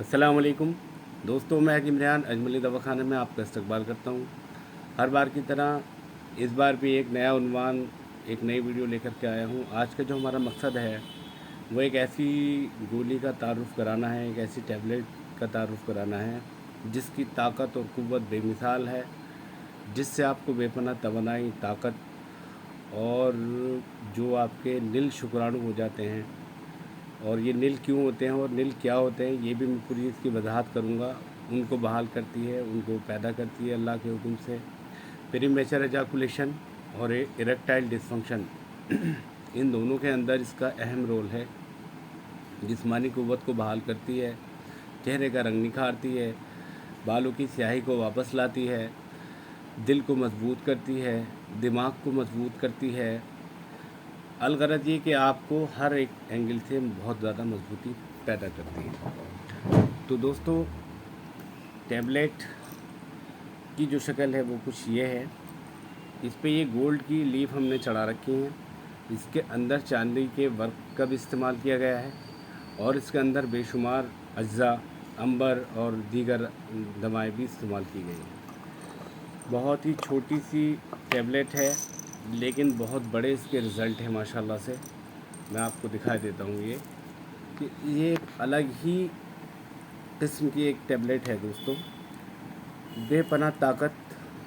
अस्सलाम वालेकुम दोस्तों, मैं हकीम रेहान अजमली दवाखाने में आपका इस्तकबाल करता हूँ। हर बार की तरह इस बार भी एक नया उन्वान, एक नई वीडियो लेकर के आया हूँ। आज का जो हमारा मकसद है वो एक ऐसी गोली का तारुफ़ कराना है, एक ऐसी टैबलेट का तारुफ़ कराना है जिसकी ताकत और क़ुव्वत बेमिसाल है, जिससे आपको बेपनाह तवानाई, ताकत और जो आपके नील शुक्राणु हो जाते हैं, और ये नील क्यों होते हैं और नील क्या होते हैं, ये भी मैं पूरी इसकी वजाहत करूँगा। उनको बहाल करती है, उनको पैदा करती है अल्लाह के हुक्म से। प्रीमेचर एजाकुलेशन और इरेक्टाइल डिसफंक्शन इन दोनों के अंदर इसका अहम रोल है। जिस्मानी क़ुव्वत को बहाल करती है, चेहरे का रंग निखारती है, बालों की स्याही को वापस लाती है, दिल को मजबूत करती है, दिमाग को मजबूत करती है। अलगरज ये कि आपको हर एक एंगल से बहुत ज़्यादा मजबूती पैदा करती है। तो दोस्तों, टैबलेट की जो शक्ल है वो कुछ ये है। इस पे ये गोल्ड की लीफ हमने चढ़ा रखी हैं। इसके अंदर चांदी के वर्क का भी इस्तेमाल किया गया है और इसके अंदर बेशुमार अज्जा, अंबर और दीगर दवाएं भी इस्तेमाल की गई हैं। बहुत ही छोटी सी टैबलेट है लेकिन बहुत बड़े इसके रिज़ल्ट हैं माशाल्लाह से। मैं आपको दिखाई देता हूँ ये एक अलग ही किस्म की एक टैबलेट है दोस्तों। बेपनाह ताकत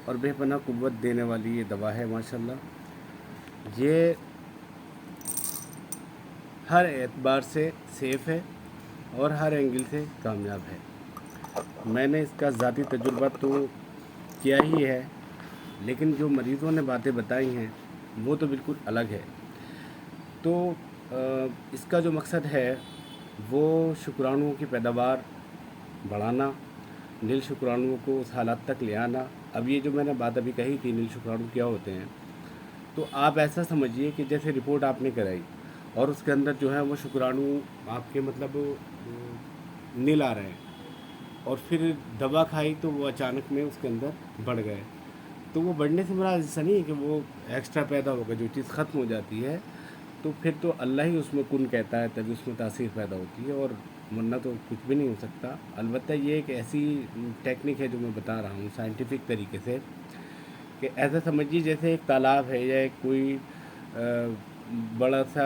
और बेपनाह क़ुव्वत देने वाली ये दवा है माशाल्लाह। ये हर एतबार से सेफ़ है और हर एंगल से कामयाब है। मैंने इसका ज़ाती तजुर्बा तो किया ही है, लेकिन जो मरीज़ों ने बातें बताई हैं वो तो बिल्कुल अलग है। तो इसका जो मकसद है वो शुक्राणुओं की पैदावार बढ़ाना, नील शुक्राणुओं को उस हालत तक ले आना। अब ये जो मैंने बात अभी कही थी नील शुक्राणु क्या होते हैं, तो आप ऐसा समझिए कि जैसे रिपोर्ट आपने कराई और उसके अंदर जो है वो शुक्राणु आपके मतलब नील आ रहे हैं, और फिर दवा खाई तो वो अचानक में उसके अंदर बढ़ गए। तो वो बढ़ने से मेरा ऐसा नहीं है कि वो एक्स्ट्रा पैदा होगा, जो चीज़ ख़त्म हो जाती है तो फिर तो अल्लाह ही उसमें कुन कहता है, तभी उसमें तासीर पैदा होती है, और वरना तो कुछ भी नहीं हो सकता। अलबत्ता ये एक ऐसी टेक्निक है जो मैं बता रहा हूँ साइंटिफिक तरीके से, कि ऐसा समझिए जैसे एक तालाब है या एक कोई बड़ा सा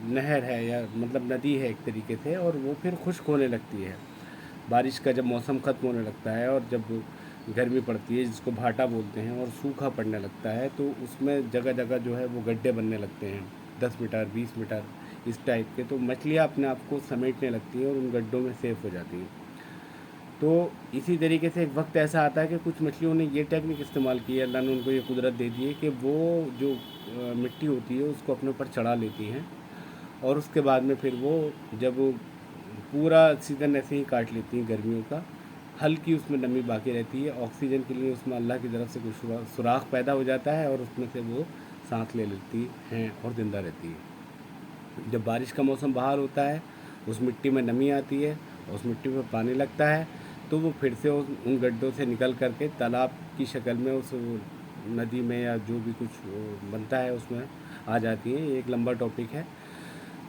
नहर है या मतलब नदी है एक तरीके से, और वो फिर खुश्क होने लगती है। बारिश का जब मौसम ख़त्म होने लगता है और जब गर्मी पड़ती है जिसको भाटा बोलते हैं, और सूखा पड़ने लगता है, तो उसमें जगह जगह जो है वो गड्ढे बनने लगते हैं 10 मीटर 20 मीटर इस टाइप के। तो मछलियाँ अपने आप को समेटने लगती हैं और उन गड्ढों में सेफ हो जाती हैं। तो इसी तरीके से एक वक्त ऐसा आता है कि कुछ मछलियों ने ये टेक्निक इस्तेमाल की है, अल्लाह ने उनको ये कुदरत दे दी है कि वो जो मिट्टी होती है उसको अपने ऊपर चढ़ा लेती हैं, और उसके बाद में फिर वो जब पूरा सीज़न ऐसे ही काट लेती हैं गर्मियों का, हल्की उसमें नमी बाकी रहती है, ऑक्सीजन के लिए उसमें अल्लाह की तरफ से कुछ सुराख पैदा हो जाता है और उसमें से वो सांस ले लेती हैं और ज़िंदा रहती है। जब बारिश का मौसम बाहर होता है, उस मिट्टी में नमी आती है, उस मिट्टी में पानी लगता है, तो वो फिर से उन गड्ढों से निकल करके तालाब की शक्ल में उस नदी में या जो भी कुछ बनता है उसमें आ जाती हैं। ये एक लंबा टॉपिक है।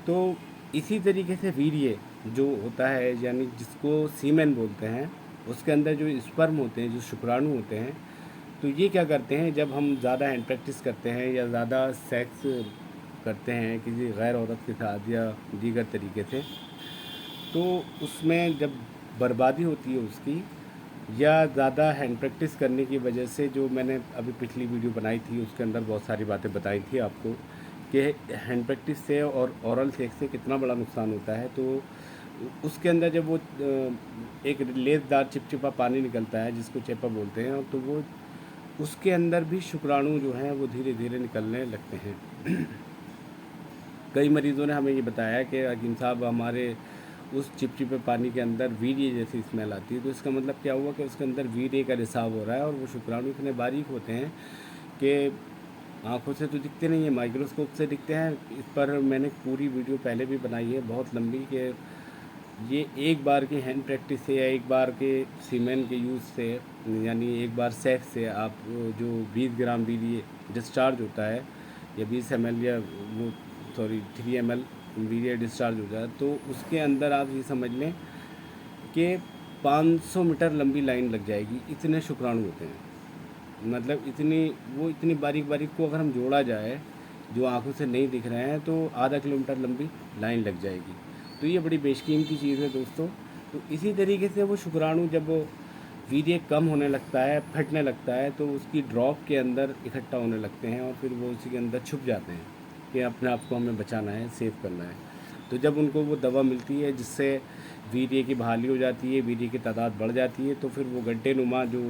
तो इसी तरीके से वीर्य जो होता है, यानी जिसको सीमेन बोलते हैं, उसके अंदर जो स्पर्म होते हैं, जो शुक्राणु होते हैं, तो ये क्या करते हैं जब हम ज़्यादा हैंड प्रैक्टिस करते हैं या ज़्यादा सेक्स करते हैं किसी गैर औरत के साथ या दीगर तरीके से, तो उसमें जब बर्बादी होती है उसकी, या ज़्यादा हैंड प्रैक्टिस करने की वजह से, जो मैंने अभी पिछली वीडियो बनाई थी उसके अंदर बहुत सारी बातें बताई थी आपको कि हैंड प्रैक्टिस से और ओरल सेक्स से कितना बड़ा नुकसान होता है। तो उसके अंदर जब वो एक लेसदार चिपचिपा पानी निकलता है जिसको चेपा बोलते हैं, तो वो उसके अंदर भी शुक्राणु जो हैं वो धीरे धीरे निकलने लगते हैं। कई मरीज़ों ने हमें ये बताया कि हकीम साहब हमारे उस चिपचिपे पानी के अंदर वीर्य जैसी स्मेल आती है। तो इसका मतलब क्या हुआ कि उसके अंदर वीर्य का रिसाव हो रहा है, और वो शुक्राणु इतने बारीक होते हैं कि आँखों से तो दिखते नहीं है, माइक्रोस्कोप से दिखते हैं। इस पर मैंने पूरी वीडियो पहले भी बनाई है बहुत लंबी, कि ये एक बार की हैंड प्रैक्टिस से या एक बार के सीमेन के यूज़ से, यानी एक बार सेक्स से आप जो 20 ग्राम वीर्य डिस्चार्ज होता है, या 20 ml या वो 3 ml वीर्य डिस्चार्ज हो जाए, तो उसके अंदर आप ये समझ लें कि 500 मीटर लंबी लाइन लग जाएगी, इतने शुक्राणु होते हैं। मतलब इतनी बारीक बारीक को अगर हम जोड़ा जाए, जो आंखों से नहीं दिख रहे हैं, तो आधा किलोमीटर लंबी लाइन लग जाएगी। तो ये बड़ी बेशकीमती चीज़ है दोस्तों। तो इसी तरीके से वो शुक्राणु जब वीर्य कम होने लगता है, फटने लगता है, तो उसकी ड्रॉप के अंदर इकट्ठा होने लगते हैं और फिर वो उसी के अंदर छुप जाते हैं कि अपने आप को हमें बचाना है, सेव करना है। तो जब उनको वो दवा मिलती है जिससे वीर्य की बहाली हो जाती है, वीर्य की तादाद बढ़ जाती है, तो फिर वो गड्ढे नुमा जो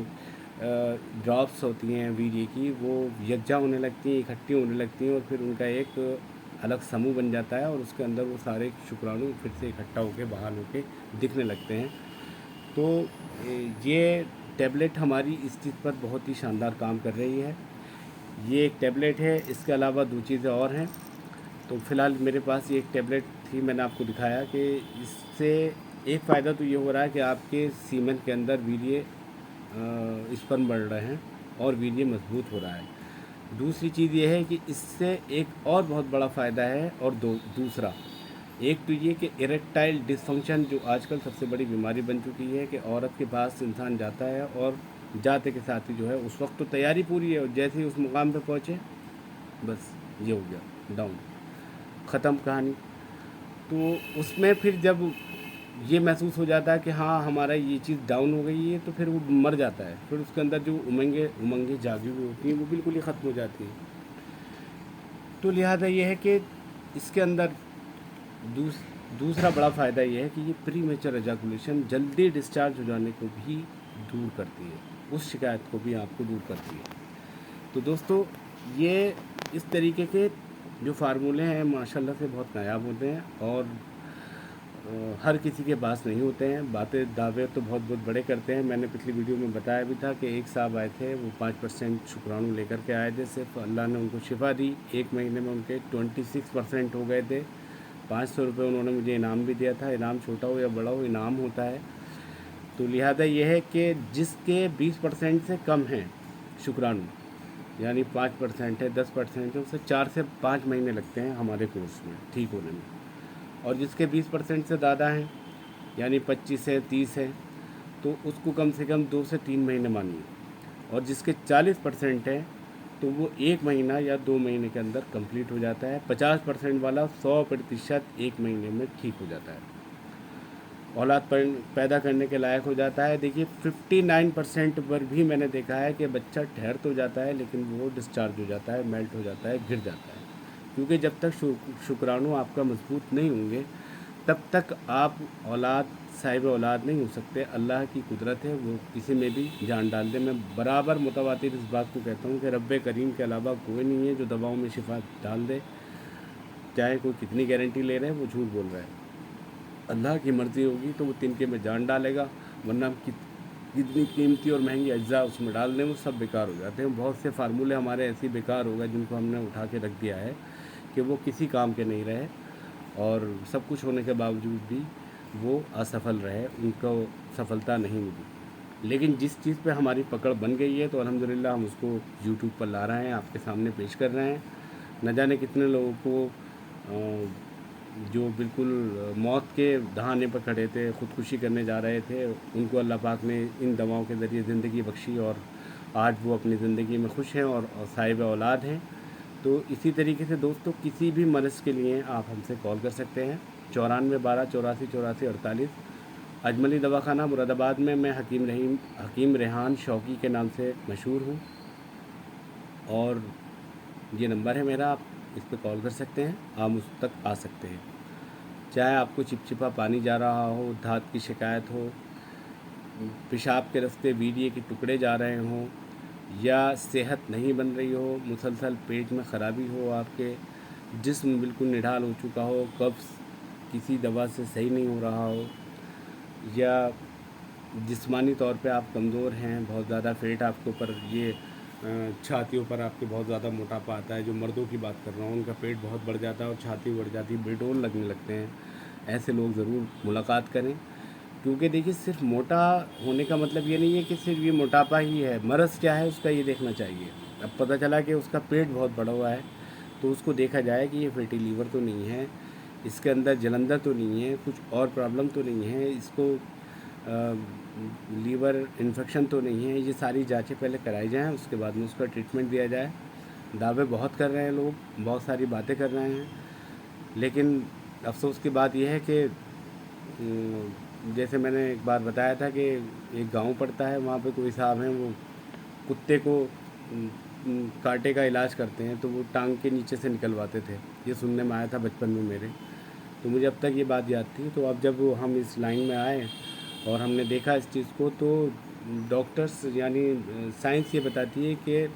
ड्रॉप्स होती हैं वीर्य की, वो यकजा होने लगती हैं, इकट्ठी होने लगती हैं और फिर उनका एक अलग समूह बन जाता है और उसके अंदर वो सारे शुक्राणु फिर से इकट्ठा होकर बहाल होकर दिखने लगते हैं। तो ये टैबलेट हमारी इस चीज़ पर बहुत ही शानदार काम कर रही है। ये एक टैबलेट है, इसके अलावा 2 चीज़ें और हैं। तो फ़िलहाल मेरे पास ये एक टैबलेट थी, मैंने आपको दिखाया कि इससे एक फ़ायदा तो ये हो रहा है कि आपके सीमेन के अंदर वीर्य स्पर्म बढ़ रहे हैं और वीर्य मजबूत हो रहा है। दूसरी चीज़ ये है कि इससे एक और बहुत बड़ा फ़ायदा है। और दूसरा एक तो ये कि इरेक्टाइल डिसफंक्शन जो आजकल सबसे बड़ी बीमारी बन चुकी है, कि औरत के पास इंसान जाता है और जाते के साथ ही जो है उस वक्त तो तैयारी पूरी है और जैसे ही उस मुकाम पे पहुँचे बस ये हो गया डाउन, ख़त्म कहानी। तो उसमें फिर जब ये महसूस हो जाता है कि हाँ हमारा ये चीज़ डाउन हो गई है, तो फिर वो मर जाता है। फिर उसके अंदर जो उमंगें जागी हुई होती हैं वो बिल्कुल ही ख़त्म हो जाती हैं। तो लिहाजा ये है कि इसके अंदर दूसरा बड़ा फ़ायदा ये है कि ये प्री मेचर एजाकुलेशन, जल्दी डिस्चार्ज हो जाने को भी दूर करती है, उस शिकायत को भी आपको दूर करती है। तो दोस्तों ये इस तरीके के जो फार्मूले हैं माशाल्लाह से बहुत नायाब होते हैं और हर किसी के पास नहीं होते हैं। बातें दावे तो बहुत बहुत बड़े करते हैं। मैंने पिछली वीडियो में बताया भी था कि एक साहब आए थे, वो 5% शुक्राणु लेकर के आए थे, सिर्फ अल्लाह ने उनको शिफा दी। 1 महीने में उनके 26% हो गए थे। 500 रुपये उन्होंने मुझे इनाम भी दिया था। इनाम छोटा हो या बड़ा हो, इनाम होता है। तो लिहाजा ये है कि जिसके 20% से कम हैं शुक्राणु, यानी 5% है, 10% है, उसे 4 से 5 महीने लगते हैं हमारे कोर्स में ठीक होने में। और जिसके 20% से ज़्यादा हैं, यानी 25 है, 30 है, तो उसको कम से कम 2 से 3 महीने मानिए। और जिसके 40% है तो वो 1 महीना या 2 महीने के अंदर कंप्लीट हो जाता है। 50% वाला 100% 1 महीने में ठीक हो जाता है, औलाद पैदा करने के लायक हो जाता है। देखिए 59% पर भी मैंने देखा है कि बच्चा ठहर तो जाता है लेकिन वो डिस्चार्ज हो जाता है, मेल्ट हो जाता है, गिर जाता है। क्योंकि जब तक शुक्राणु आपका मजबूत नहीं होंगे तब तक आप साहिब औलाद नहीं हो सकते। अल्लाह की कुदरत है, वो किसी में भी जान डाल दे। मैं बराबर मुतवातिर इस बात को कहता हूँ कि रब्बे करीम के अलावा कोई नहीं है जो दवाओं में शिफा डाल दे। चाहे कोई कितनी गारंटी ले रहे हैं, वो झूठ बोल रहा है। अल्लाह की मर्ज़ी होगी तो वो तिनके में जान डालेगा, वरना कितनी कीमती और महंगी अज्जा उसमें डाल दें वो सब बेकार हो जाते हैं। बहुत से फार्मूले हमारे ऐसे बेकार हो गए जिनको हमने उठा के रख दिया है कि वो किसी काम के नहीं रहे और सब कुछ होने के बावजूद भी वो असफल रहे, उनको सफलता नहीं मिली। लेकिन जिस चीज़ पे हमारी पकड़ बन गई है तो अल्हम्दुलिल्लाह हम उसको यूट्यूब पर ला रहे हैं, आपके सामने पेश कर रहे हैं। न जाने कितने लोगों को जो बिल्कुल मौत के दहाने पर खड़े थे, ख़ुदकुशी करने जा रहे थे, उनको अल्लाह पाक ने इन दवाओं के ज़रिए ज़िंदगी बख्शी और आज वो अपनी ज़िंदगी में खुश हैं और साहिब औलाद हैं। तो इसी तरीके से दोस्तों किसी भी मर्ज़ के लिए आप हमसे कॉल कर सकते हैं 94 12 84 84 48। अजमली दवाखाना मुरादाबाद में मैं हकीम रेहान शौकी के नाम से मशहूर हूँ और ये नंबर है मेरा, आप इस पर कॉल कर सकते हैं, आप मुझ तक आ सकते हैं। चाहे आपको चिपचिपा पानी जा रहा हो, धात की शिकायत हो, पेशाब के रास्ते वीर्य के टुकड़े जा रहे हों, या सेहत नहीं बन रही हो, मुसलसल पेट में ख़राबी हो, आपके जिस्म बिल्कुल निढाल हो चुका हो, कब्ज़ किसी दवा से सही नहीं हो रहा हो, या जिस्मानी तौर पे आप कमज़ोर हैं, बहुत ज़्यादा पेट आपके ऊपर ये छातियों पर आपके बहुत ज़्यादा मोटापा आता है। जो मर्दों की बात कर रहा हूँ उनका पेट बहुत बढ़ जाता है और छाती बढ़ जाती है, बेडोल लगने लगते हैं। ऐसे लोग ज़रूर मुलाकात करें, क्योंकि देखिए सिर्फ मोटा होने का मतलब ये नहीं है कि सिर्फ ये मोटापा ही है, मर्ज़ क्या है उसका ये देखना चाहिए। अब पता चला कि उसका पेट बहुत बड़ा हुआ है तो उसको देखा जाए कि ये फैटी लीवर तो नहीं है, इसके अंदर जलंधर तो नहीं है, कुछ और प्रॉब्लम तो नहीं है, इसको लीवर इन्फेक्शन तो नहीं है, ये सारी जांचें पहले कराई जाएं, उसके बाद में उसका ट्रीटमेंट दिया जाए। दावे बहुत कर रहे हैं लोग, बहुत सारी बातें कर रहे हैं, लेकिन अफसोस की बात यह है कि जैसे मैंने एक बार बताया था कि एक गांव पड़ता है, वहाँ पे कोई साहब हैं, वो कुत्ते को कांटे का इलाज करते हैं, तो वो टांग के नीचे से निकलवाते थे। ये सुनने में आया था बचपन में मेरे, तो मुझे अब तक ये बात याद थी। तो अब जब हम इस लाइन में आए और हमने देखा इस चीज़ को, तो डॉक्टर्स यानी साइंस ये बताती है कि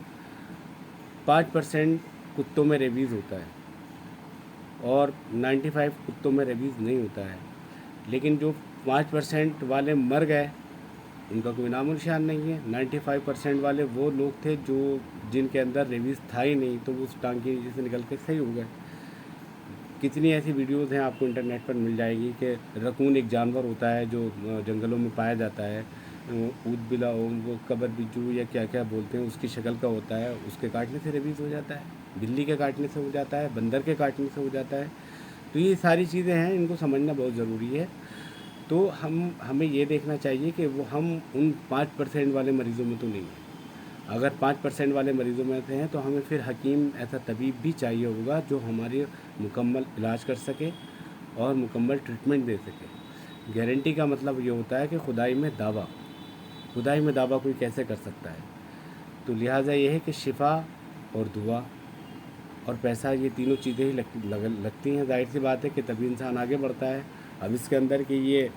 5% कुत्तों में रेबीज़ होता है और 95 कुत्तों में रेबीज़ नहीं होता है। लेकिन जो 5% वाले मर गए, उनका कोई नामो निशान नहीं है। 95% वाले वो लोग थे जो जिनके अंदर रेबीज़ था ही नहीं, तो वो उस टांग के नीचे से निकल के सही हो गए। कितनी ऐसी वीडियोज़ हैं, आपको इंटरनेट पर मिल जाएगी कि रकून एक जानवर होता है जो जंगलों में पाया जाता है, ऊद बिला वो कबर बिज्जू या क्या क्या बोलते हैं, उसकी शक्ल का होता है। उसके काटने से रेबीज़ हो जाता है, बिल्ली के काटने से हो जाता है, बंदर के काटने से हो जाता है। तो ये सारी चीज़ें हैं, इनको समझना बहुत ज़रूरी है। तो हमें ये देखना चाहिए कि वो हम उन 5% वाले मरीज़ों में तो नहीं हैं। अगर 5% वाले मरीज़ों में से हैं तो हमें फिर हकीम, ऐसा तबीब भी चाहिए होगा जो हमारे मुकम्मल इलाज कर सके और मुकम्मल ट्रीटमेंट दे सके। गारंटी का मतलब ये होता है कि खुदाई में दावा, खुदाई में दावा कोई कैसे कर सकता है। तो लिहाजा ये है कि शिफा और दुआ और पैसा, ये तीनों चीज़ें ही लगती हैं। जाहिर सी बात है कि तभी इंसान आगे बढ़ता है। अब इसके अंदर की ये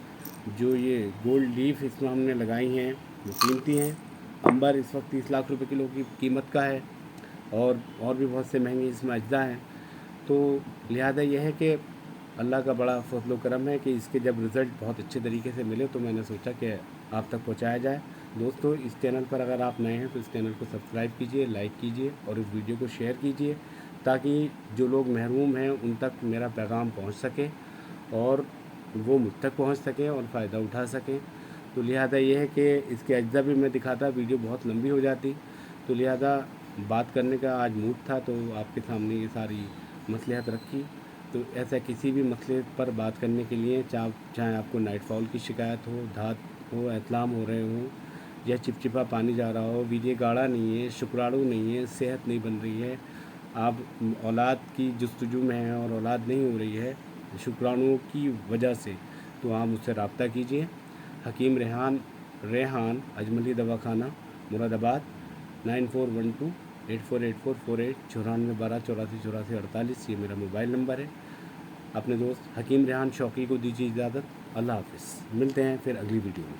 गोल्ड लीफ इसमें हमने लगाई हैं, वो कीमती हैं। अंबर इस वक्त 30 लाख रुपए किलो की कीमत का है, और भी बहुत से महंगे इसमें अज्जा हैं। तो लिहाजा यह है कि अल्लाह का बड़ा फजल करम है कि इसके जब रिज़ल्ट बहुत अच्छे तरीके से मिले, तो मैंने सोचा कि आप तक पहुंचाया जाए। दोस्तों, इस चैनल पर अगर आप नए हैं तो इस चैनल को सब्सक्राइब कीजिए, लाइक कीजिए और इस वीडियो को शेयर कीजिए, ताकि जो लोग महरूम हैं उन तक मेरा पैगाम पहुंच सके और वो मुझ तक पहुंच सकें और फ़ायदा उठा सकें। तो लिहाजा ये है कि इसके अज्जा भी मैं दिखाता, वीडियो बहुत लंबी हो जाती, तो लिहाजा बात करने का आज मूड था, तो आपके सामने ये सारी मसलहत रखी। तो ऐसा किसी भी मसले पर बात करने के लिए, चाहे आपको नाइटफॉल की शिकायत हो, धात हो, एतलाम हो रहे हों, या चिपचिपा पानी जा रहा हो, वीर्य गाढ़ा नहीं है, शुक्राणु नहीं है, सेहत नहीं बन रही है, आप औलाद की जस्तजू में हैं और औलाद नहीं हो रही है शुक्राणुओं की वजह से, तो आप मुझसे रब्ता कीजिए। हकीम रेहान अजमली दवाखाना, मुरादाबाद, 9412-848448, 9412-848448, ये मेरा मोबाइल नंबर है। अपने दोस्त हकीम रेहान शौकी को दीजिए इजाज़त। अल्लाह हाफ़िज़। मिलते हैं फिर अगली वीडियो में।